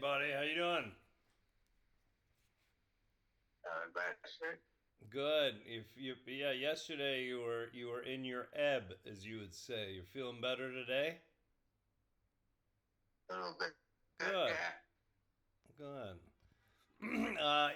Buddy, how you doing? Baxter. Good. If you yeah, yesterday you were in your ebb, as you would say. You're feeling better today? A little bit. Good. Yeah. Good.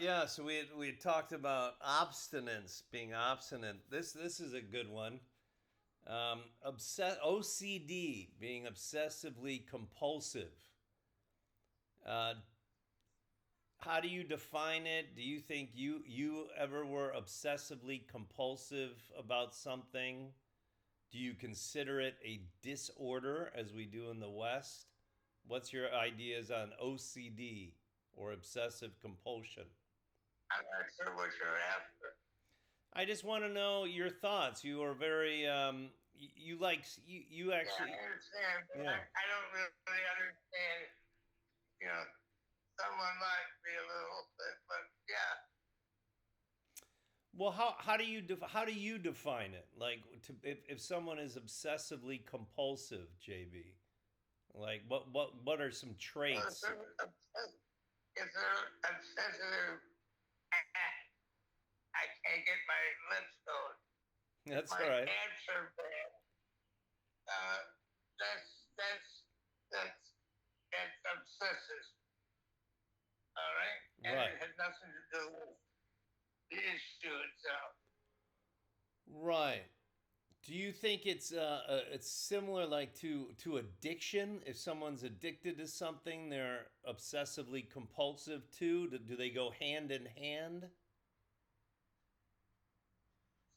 Yeah, so we had talked about obstinance, being obstinate. This is a good one. OCD, being obsessively compulsive. Uh, how do you define it? Do you think you ever were obsessively compulsive about something? Do you consider it a disorder as we do in the West? What's your ideas on OCD or obsessive compulsion? I'm not sure what you're after. I just want to know your thoughts. You are very you like you Yeah, I actually understand, but I, yeah. I don't really understand. You know, someone might be a little bit, but yeah. Well, how do you how do you define it? Like if someone is obsessively compulsive, JB, like what are some Well, if traits? they're obsessed, if they're obsessive, I can't get my lips going. If That's all my right. hands are bad, uh, that's that's that's that's obsessive. All right, and Right. it has nothing to do with the issue itself. Right. Do you think it's similar like to addiction? If someone's addicted to something, they're obsessively compulsive too. Do they go hand in hand?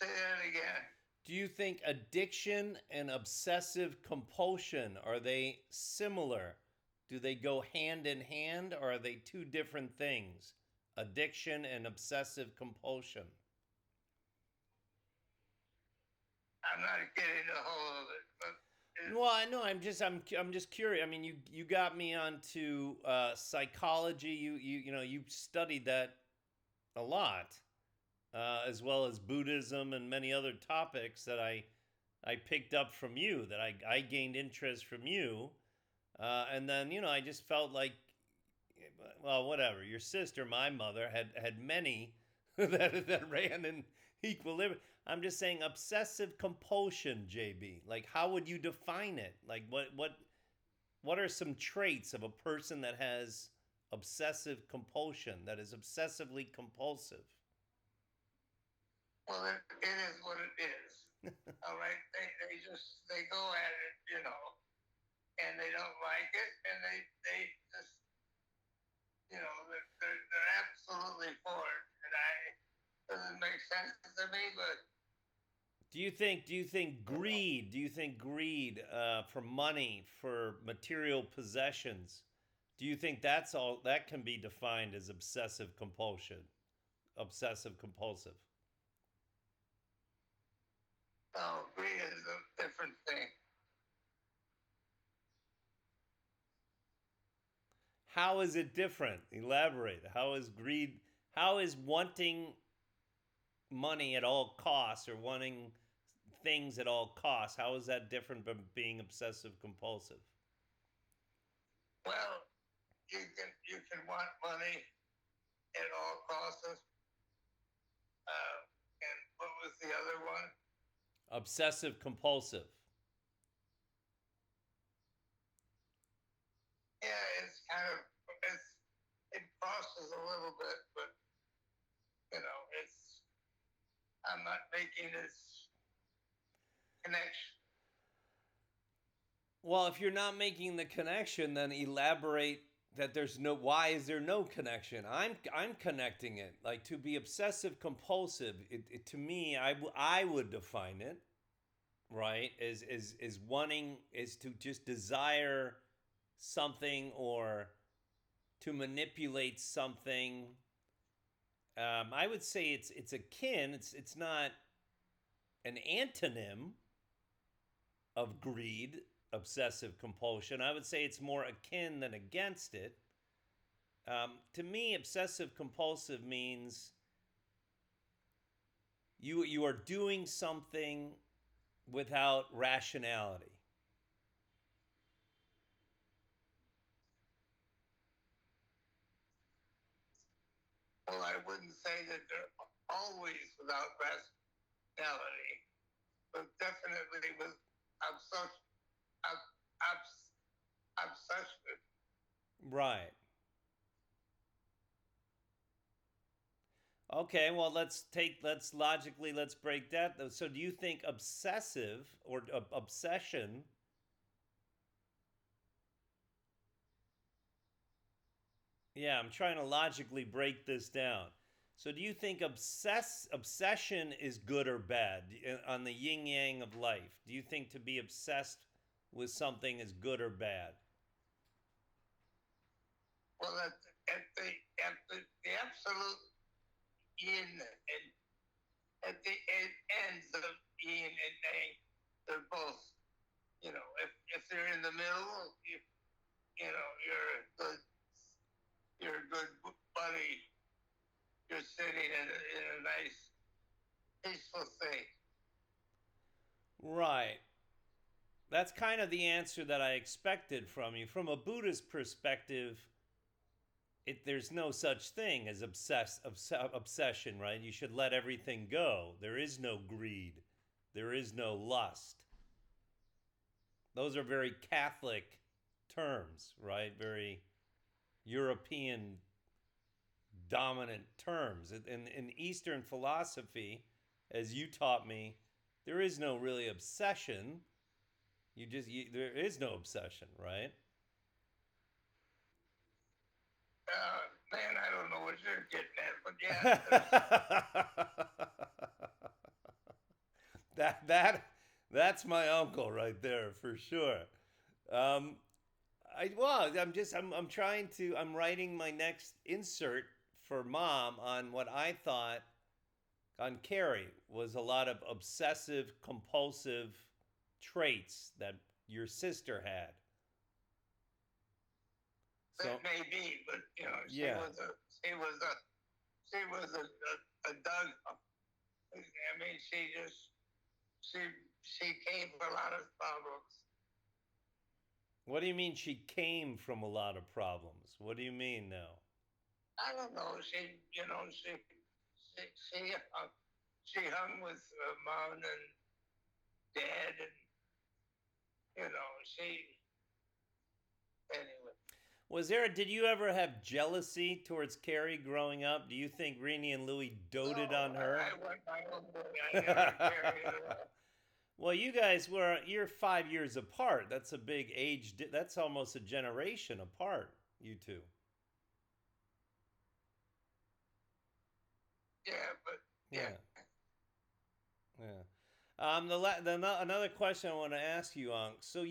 Say that again. Do you think addiction and obsessive compulsion are they similar? Do they go hand in hand or are they two different things? Addiction and obsessive compulsion. I'm not getting a hold of it, but Well, I know. I'm just curious. I mean, you got me onto psychology. You studied that a lot, as well as Buddhism and many other topics that I picked up from you. That I gained interest from you, and then I just felt like, well, whatever. Your sister, my mother, had many that ran in equilibrium. I'm just saying obsessive compulsion, JB. Like, how would you define it? Like, what are some traits of a person that has obsessive compulsion, that is obsessively compulsive? well, it is what it is. All right, they go at it, and they don't like it, and they just they're absolutely for it, and I doesn't make sense to me, but Do you think greed for money, for material possessions, do you think that's all that can be defined as obsessive compulsion, obsessive compulsive? no, greed is a different thing. How is it different? Elaborate. How is greed? How is wanting money at all costs or wanting things at all costs? How is that different from being obsessive compulsive? Well, you can want money at all costs. And what was the other one? Obsessive compulsive. Yeah, it's kind of it crosses a little bit, but it's I'm not making this connection. Well, if you're not making the connection, then elaborate that there's no why is there no connection? I'm connecting it. Like to be obsessive compulsive, to me I would define it, right? Is wanting is to just desire something or to manipulate something. I would say it's akin. It's not an antonym of greed, obsessive compulsion. I would say it's more akin than against it. To me, obsessive compulsive means you are doing something without rationality. well, I wouldn't say that they're always without rationality, but definitely with obsession. Obsession. Right. Okay, well let's break that. So do you think obsessive or obsession? Yeah, I'm trying to logically break this down. So do you think obsession is good or bad on the yin yang of life? Do you think to be obsessed with something is good or bad? Well, at the the absolute yin and at the ends of yin and yang, they're both. You know, if they're in the middle, you know you're a good buddy. You're sitting in a nice peaceful state. Right. That's kind of the answer that I expected from you. From a Buddhist perspective, there's no such thing as obsession, right? You should let everything go. There is no greed. There is no lust. Those are very Catholic terms, right? Very European dominant terms. In Eastern philosophy, as you taught me, there is no really obsession. There is no obsession, right? Man, I don't know what you're getting at, but yeah, there's that's my uncle right there for sure. Um, I'm trying to I'm writing my next insert for mom on what I thought on Carrie was a lot of obsessive compulsive traits that your sister had. So that may be, but you know, yeah, she was a Doug. I mean, she she came for a lot of problems. what do you mean she came from a lot of problems? What do you mean now? I don't know. She she hung with mom and dad, and she anyway. Did you ever have jealousy towards Carrie growing up? Do you think Renee and Louie No, doted on her? I went my own way. I never carried her. Well, you're 5 years apart. That's a big age. That's almost a generation apart, you two. Yeah, but yeah. Yeah, yeah. Another question I want to ask you, Unc. So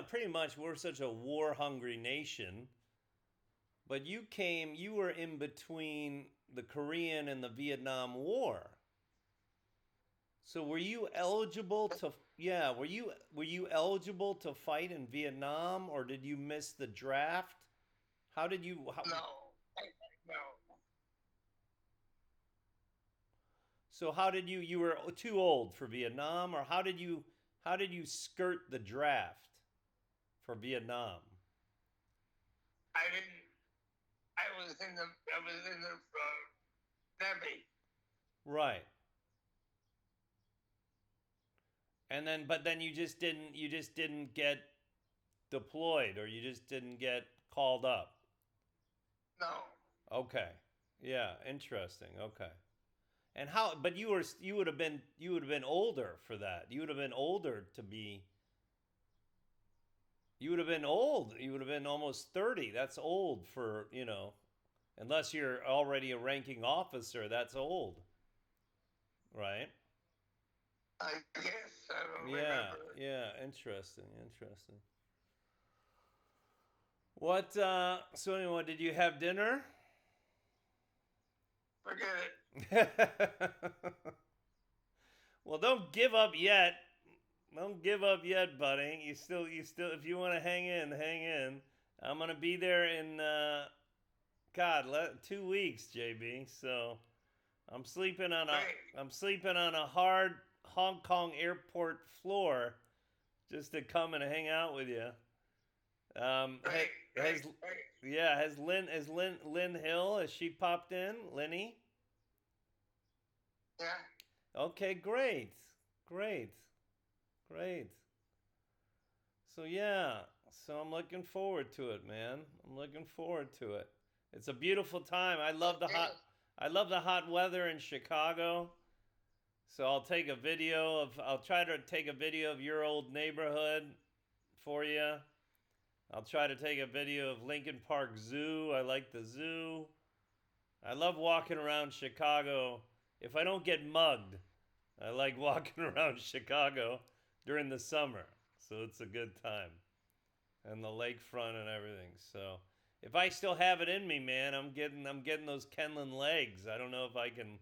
pretty much we're such a war-hungry nation, but you were in between the Korean and the Vietnam War. So were you eligible to fight in Vietnam, or did you miss the draft? How did you how, No, no. So how did you were too old for Vietnam, or how did you skirt the draft for Vietnam? I didn't. I was in the Navy. Right. But then you just didn't get deployed, or you just didn't get called up. No, Okay. Yeah, interesting. Okay. And how but you would have been older for that. You would have been old. You would have been almost 30. That's old unless you're already a ranking officer, that's old, right? I guess I don't Yeah, remember. yeah, interesting. So anyway, did you have dinner? Forget it. Well, don't give up yet. Don't give up yet, buddy. You still, if you want to hang in, hang in. I'm gonna be there in 2 weeks, JB. So I'm sleeping on a Great. I'm sleeping on a hard Hong Kong airport floor just to come and hang out with you. Right, right, has right. yeah, has Lynn Hill, has she popped in? Lenny? Yeah. Okay, great. Great. Great. So yeah, so I'm looking forward to it, man. I'm looking forward to it. It's a beautiful time. Okay. I love the hot weather in Chicago. So I'll try to take a video of your old neighborhood for you. I'll try to take a video of Lincoln Park Zoo. I like the zoo. I love walking around Chicago. If I don't get mugged, I like walking around Chicago during the summer. So it's a good time. And the lakefront and everything. So if I still have it in me, man, I'm getting those Kienlen legs. I don't know if I can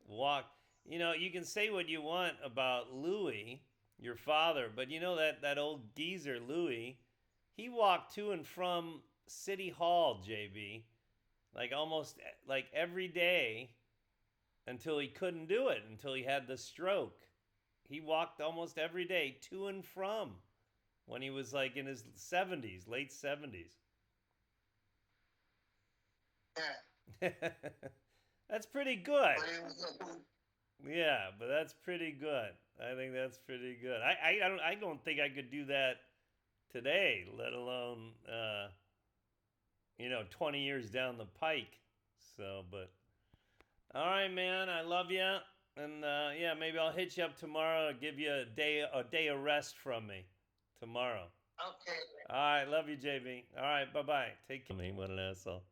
walk. You know, you can say what you want about Louis, your father, but you know that old geezer Louis, he walked to and from City Hall, JB, like almost like every day until he couldn't do it, until he had the stroke. He walked almost every day to and from when he was like in his 70s, late 70s. Yeah. That's pretty good. But it was a, Yeah, but that's pretty good. I think that's pretty good. I don't think I could do that today, let alone 20 years down the pike. So, but all right, man, I love you, and yeah, maybe I'll hit you up tomorrow. Give you a day of rest from me tomorrow. okay. All right, love you, JB. All right, bye bye. Take care. Me, what an asshole.